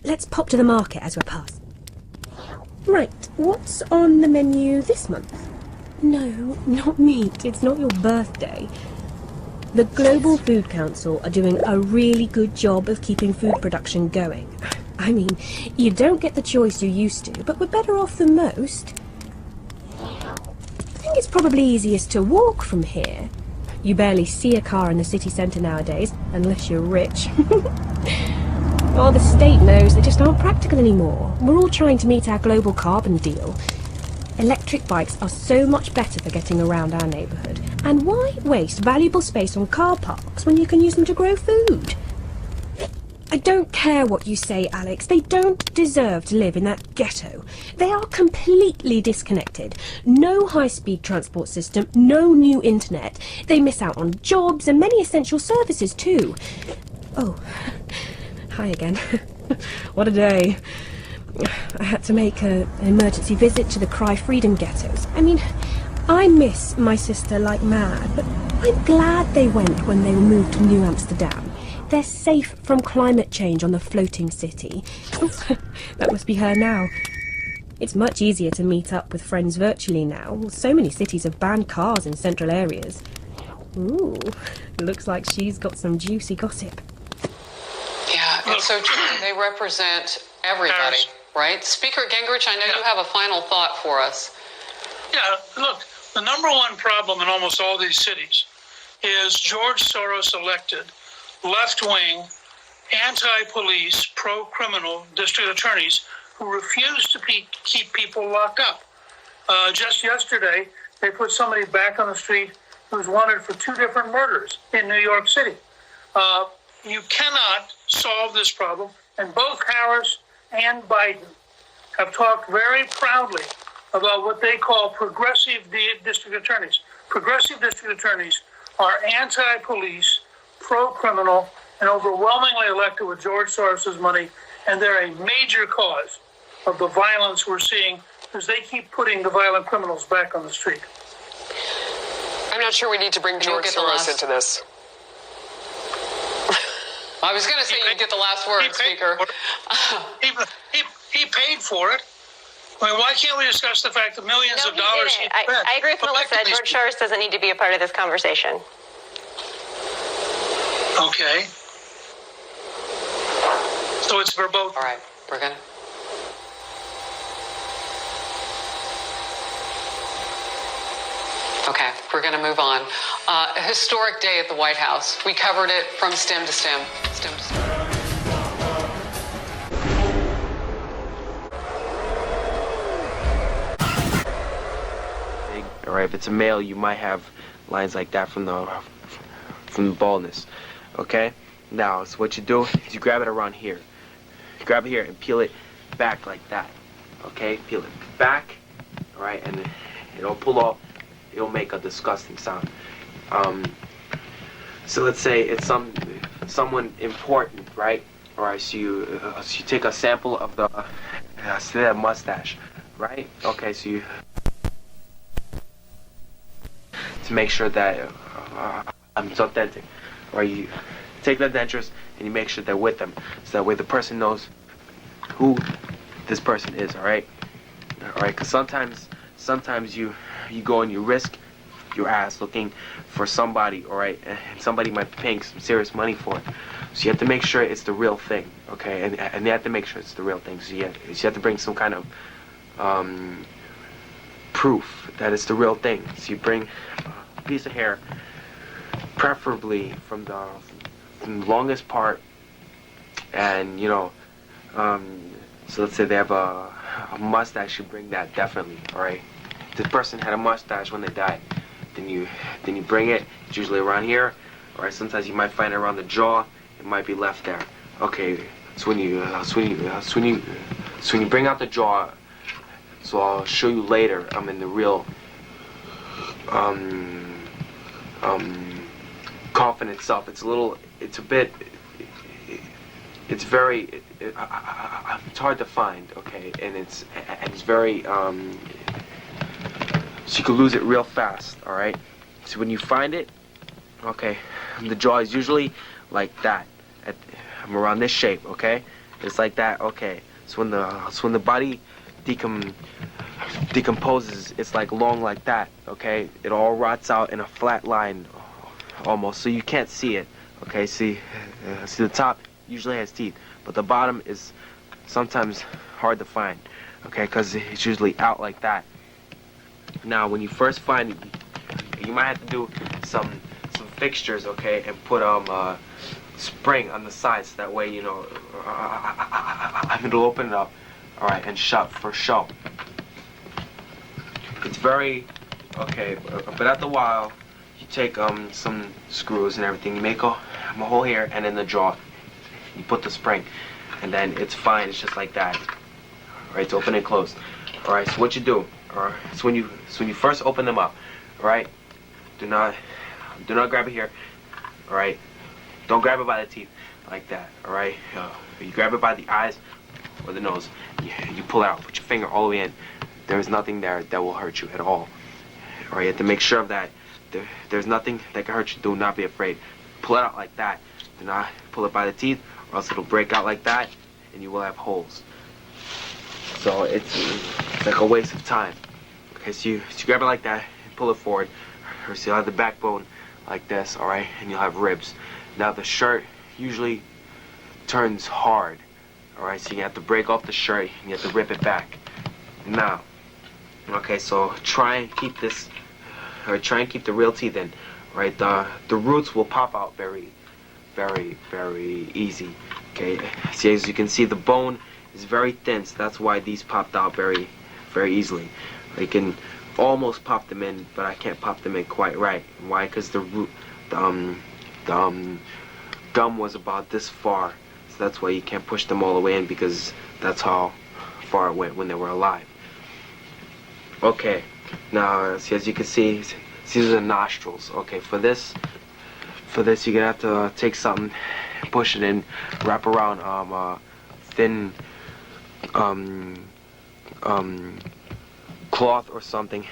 let's pop to the market as we're past. Right, what's on the menu this month? No, not meat. It's not your birthday. The Global Food Council are doing a really good job of keeping food production going. I mean, you don't get the choice you used to, but we're better off than most. I think it's probably easiest to walk from here. You barely see a car in the city centre nowadays, unless you're rich. Oh, the state knows they just aren't practical anymore. We're all trying to meet our global carbon deal. Electric bikes are so much better for getting around our neighbourhood. And why waste valuable space on car parks when you can use them to grow food? I don't care what you say, Alex. They don't deserve to live in that ghetto. They are completely disconnected. No high-speed transport system, no new internet. They miss out on jobs and many essential services too. Oh, hi again. What a day. I had to make an emergency visit to the Cry Freedom ghettos. I mean, I miss my sister like mad, but I'm glad they went when they were moved to New Amsterdam. They're safe from climate change on the floating city. That must be her now. It's much easier to meet up with friends virtually now. So many cities have banned cars in central areas. Ooh, looks like she's got some juicy gossip. Yeah, it's so true. They represent everybody, right? Speaker Gingrich, I know you have a final thought for us. Yeah, look, the number one problem in almost all these cities is George Soros elected left-wing, anti-police, pro-criminal district attorneys who refuse to keep people locked up. Just yesterday, they put somebody back on the street who's wanted for 2 different murders in New York City. You cannot solve this problem, and both Harris and Biden have talked very proudly about what they call progressive district attorneys. Progressive district attorneys are anti-police, pro-criminal, and overwhelmingly elected with George Soros' money, and they're a major cause of the violence we're seeing because they keep putting the violent criminals back on the street. I'm not sure we need to bring George Soros into this. I was going to say you get the last word, Speaker. He paid for it. I mean, why can't we discuss the fact that millions of dollars... I agree with Melissa. George Soros doesn't need to be a part of this conversation. Okay. So it's verboten. All right, we're going to... Okay, we're going to move on. A historic day at the White House. We covered it from stem to stem. Stem to stem. All right, if it's a male, you might have lines like that from the baldness. Okay? Now, so what you do is you grab it around here. You grab it here and peel it back like that. Okay? Peel it back. All right, and it'll pull off. It'll make a disgusting sound. So let's say it's someone important, right? All right, so you take a sample of the that mustache, right? Okay, so you to make sure that it's authentic, or you take the dentures and you make sure they're with them, so that way the person knows who this person is. All right, because sometimes you go and you risk your ass looking for somebody, all right, and somebody might be paying some serious money for it. So you have to make sure it's the real thing, okay, and you have to make sure it's the real thing. So you have to bring some kind of proof that it's the real thing. So you bring a piece of hair, preferably from the longest part, and so let's say they have a mustache. You bring that definitely, all right. This person had a mustache when they died. Then you bring it. It's usually around here, all right. Sometimes you might find it around the jaw. It might be left there. Okay. So when you bring out the jaw, so I'll show you later. I'm in the real coffin itself. It's very. It's hard to find. Okay, and it's very. So you can lose it real fast, all right? So when you find it, okay, the jaw is usually like that. I'm around this shape, okay? It's like that. Okay. So when the body decomposes, it's like long like that. Okay. It all rots out in a flat line, almost. So you can't see it. Okay. See the top usually has teeth, but the bottom is sometimes hard to find. Okay, because it's usually out like that. Now, when you first find it, you might have to do some fixtures, okay, and put a spring on the sides. So that way, you know, it'll open it up, all right, and shut for show. It's very okay, but after a while, you take some screws and everything. You make a hole here, and in the jaw, you put the spring, and then it's fine. It's just like that. All right, it's open and closed. All right, so what you do? So when you first open them up, all right, do not grab it here. All right, don't grab it by the teeth like that. All right, you grab it by the eyes or the nose. You pull it out. Put your finger all the way in. There is nothing there that will hurt you at all. All right, you have to make sure of that. There's nothing that can hurt you. Do not be afraid. Pull it out like that. Do not pull it by the teeth, or else it'll break out like that, and you will have holes. So it's like a waste of time. Okay, so you grab it like that and pull it forward. Or so you'll have the backbone like this, all right, and you'll have ribs. Now the shirt usually turns hard, all right, so you have to break off the shirt and you have to rip it back. Now, okay, so try and keep this, or try and keep the real teeth in, right? The roots will pop out very, very, very easy. Okay, see, as you can see, the bone is very thin, so that's why these popped out very, very easily. I can almost pop them in, but I can't pop them in quite right. Why? Because the gum was about this far, so that's why you can't push them all the way in, because that's how far it went when they were alive. Okay, now see, as you can see, these are the nostrils. Okay, for this you're gonna have to take something, push it in, wrap around thin cloth or something,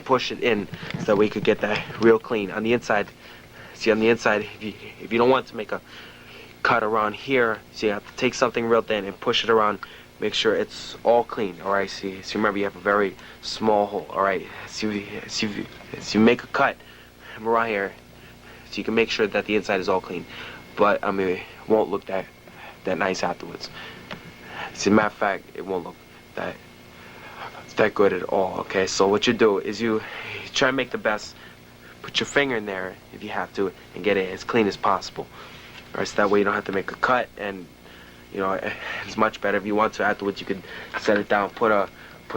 push it in so that we could get that real clean. On the inside, see, on the inside, if you don't want to make a cut around here, so you have to take something real thin and push it around, make sure it's all clean. All right, see, remember you have a very small hole. All right, so you make a cut around here, so you can make sure that the inside is all clean, but I mean, it won't look that nice afterwards. As a matter of fact, it won't look that good at all. Okay, so what you do is you try and make the best. Put your finger in there if you have to, and get it as clean as possible. All right, so that way you don't have to make a cut, and you know it's much better. If you want to afterwards, you can set it down, put a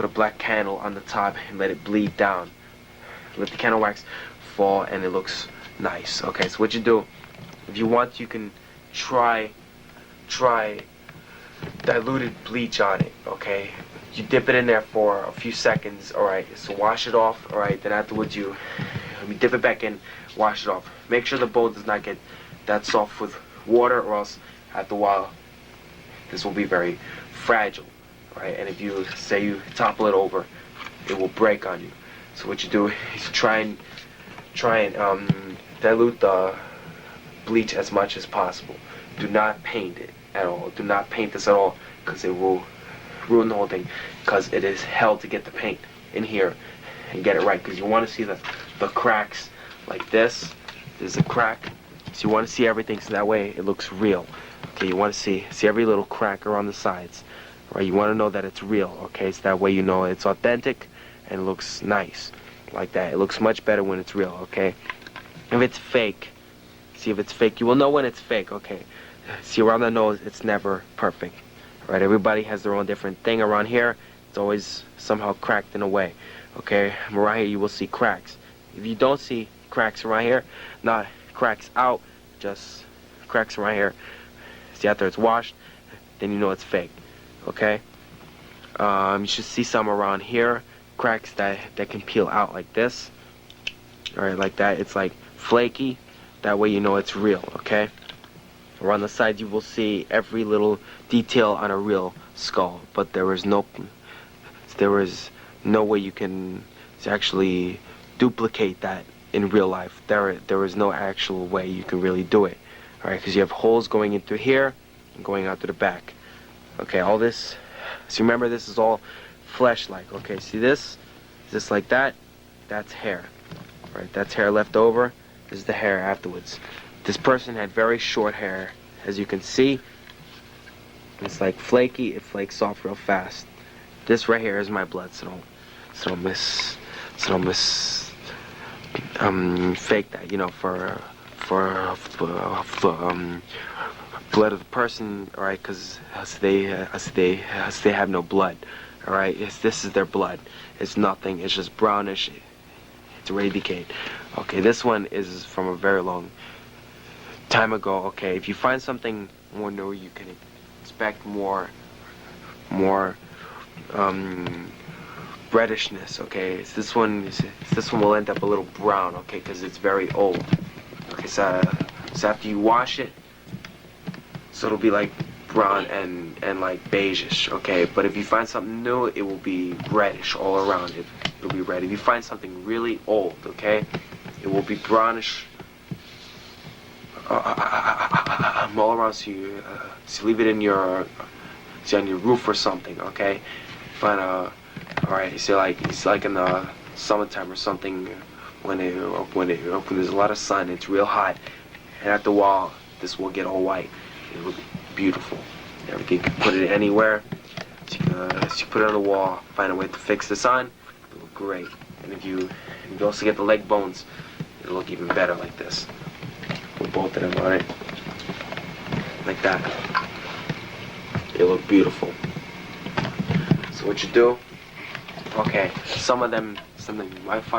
black candle on the top, and let it bleed down. Let the candle wax fall, and it looks nice. Okay, so what you do, if you want, you can try diluted bleach on it. Okay, you dip it in there for a few seconds. All right, so wash it off. All right, then afterwards you dip it back in, wash it off. Make sure the bowl does not get that soft with water, or else after a while this will be very fragile. Right, and if you say you topple it over, it will break on you. So what you do is try and dilute the bleach as much as possible. Do not paint it at all. Do not paint this at all, because it will ruin the whole thing, because it is hell to get the paint in here and get it right, because you want to see the cracks like this. There's a crack, so you want to see everything, so that way it looks real. Okay, you want to see every little crack around the sides, right? You want to know that it's real. Okay, so that way you know it's authentic and it looks nice like that. It looks much better when it's real. Okay, if it's fake, see, if it's fake, you will know when it's fake. Okay, see, around the nose, it's never perfect. Right, everybody has their own different thing. Around here, it's always somehow cracked in a way. Okay, around here you will see cracks. If you don't see cracks around here, not cracks out, just cracks around here, see, after it's washed, then you know it's fake. Okay, you should see some around here, cracks that can peel out like this. All right, like that. It's like flaky. That way you know it's real. Okay. Around the sides you will see every little detail on a real skull, but there is no way you can actually duplicate that in real life. There is no actual way you can really do it. All right, because you have holes going in through here and going out to the back. Okay, all this. So remember, this is all flesh-like. Okay, see this? Just like that. That's hair. Right, that's hair left over. This is the hair afterwards. This person had very short hair, as you can see. It's like flaky. It flakes off real fast. This right here is my blood, so don't fake that. You know, for blood of the person, all right? Because they have no blood, all right? This is their blood. It's nothing. It's just brownish. It's already decayed. Okay, this one is from a very long time ago. Okay, if you find something more new, you can expect more reddishness. Okay, this one will end up a little brown. Okay, because it's very old. Okay, so after you wash it, so it'll be like brown and like beigeish. Okay, but if you find something new, it will be reddish all around it. It'll be red. If you find something really old, okay, it will be brownish all around. So you leave it in your on your roof or something. Okay, find all right. It's like in the summertime or something when there's a lot of sun, it's real hot, and at the wall, this will get all white. It will be beautiful. Everything, you can put it anywhere. So you put it on the wall, find a way to fix this on, it'll look great. And if you also get the leg bones, it'll look even better like this. With both of them, alright? Like that. It'll look beautiful. So what you do, okay, some of them you might find